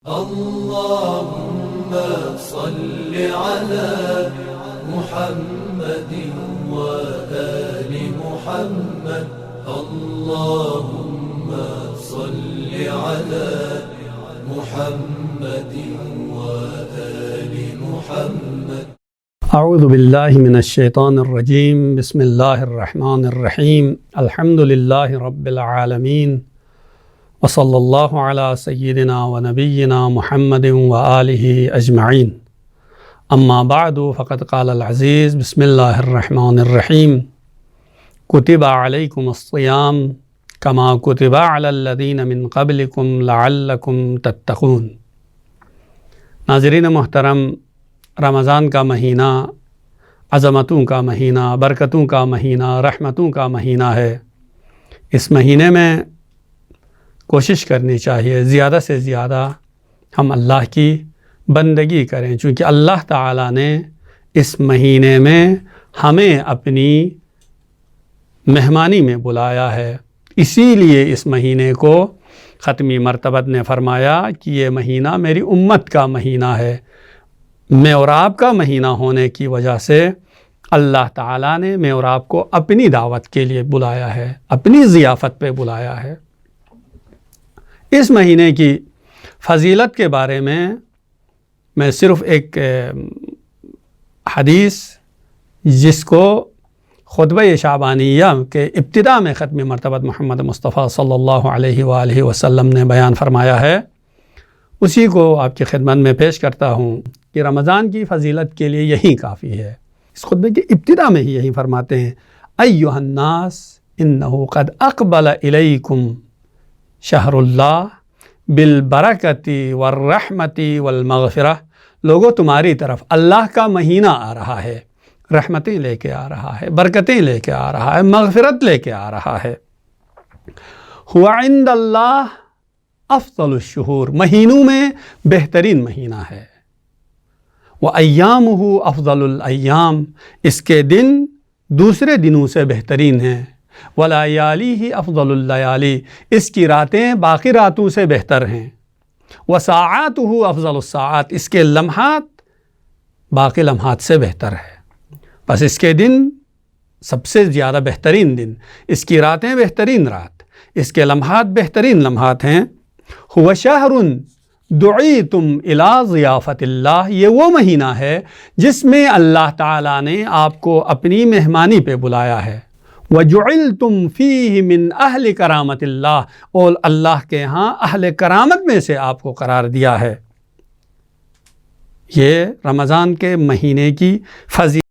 اللهم صل على محمد وآل محمد اللهم صل على محمد وآل محمد اعوذ باللہ من الشیطان الرجیم بسم اللہ الرحمن الرحیم الحمد للہ رب العالمین وصلی اللہ علی سیدنا و نبینا محمد وآلہ اجمعین اما بعد فقد قال العزیز بسم اللہ الرحمن الرحیم کتب علیکم الصیام کما کتب علی الذین من قبلکم لعلکم تتقون۔ ناظرین محترم، رمضان کا مہینہ عظمتوں کا مہینہ، برکتوں کا مہینہ، رحمتوں کا مہینہ ہے۔ اس مہینے میں کوشش کرنی چاہیے زیادہ سے زیادہ ہم اللہ کی بندگی کریں، چونکہ اللہ تعالیٰ نے اس مہینے میں ہمیں اپنی مہمانی میں بلایا ہے۔ اسی لیے اس مہینے کو ختمی مرتبت نے فرمایا کہ یہ مہینہ میری امت کا مہینہ ہے۔ میں اور آپ کا مہینہ ہونے کی وجہ سے اللہ تعالیٰ نے میں اور آپ کو اپنی دعوت کے لیے بلایا ہے، اپنی ضیافت پہ بلایا ہے۔ اس مہینے کی فضیلت کے بارے میں صرف ایک حدیث جس کو خطبہ شعبانیہ کے ابتداء میں ختم مرتبت محمد مصطفیٰ صلی اللہ علیہ وآلہ وسلم نے بیان فرمایا ہے، اسی کو آپ کی خدمت میں پیش کرتا ہوں کہ رمضان کی فضیلت کے لیے یہی کافی ہے۔ اس خطبے کی ابتداء میں ہی یہی فرماتے ہیں، ایھا الناس انہ قد اقبل الیکم شہر اللہ بالبرکۃ والرحمۃ والمغفرہ۔ لوگوں، تمہاری طرف اللہ کا مہینہ آ رہا ہے، رحمتیں لے کے آ رہا ہے، برکتیں لے کے آ رہا ہے، مغفرت لے کے آ رہا ہے۔ هو عند اللہ افضل الشہور، مہینوں میں بہترین مہینہ ہے۔ وَأَيَّامُهُ أَفْضَلُ الْأَيَّامِ، اس کے دن دوسرے دنوں سے بہترین ہیں۔ وَلَيَالِهِ أَفْضَلُ اللَّيَالِي، اس کی راتیں باقی راتوں سے بہتر ہیں۔ وَسَاعَاتُهُ أَفْضَلُ السَّاعَات، اس کے لمحات باقی لمحات سے بہتر ہے۔ بس اس کے دن سب سے زیادہ بہترین دن، اس کی راتیں بہترین رات، اس کے لمحات بہترین لمحات ہیں۔ هو شہر دعیتم الی ضیافت اللہ، یہ وہ مہینہ ہے جس میں اللہ تعالیٰ نے آپ کو اپنی مہمانی پہ بلایا ہے۔ وجعلتم فیہ من اہل کرامت اللہ، اور اللہ کے ہاں اہل کرامت میں سے آپ کو قرار دیا ہے۔ یہ رمضان کے مہینے کی فضیلت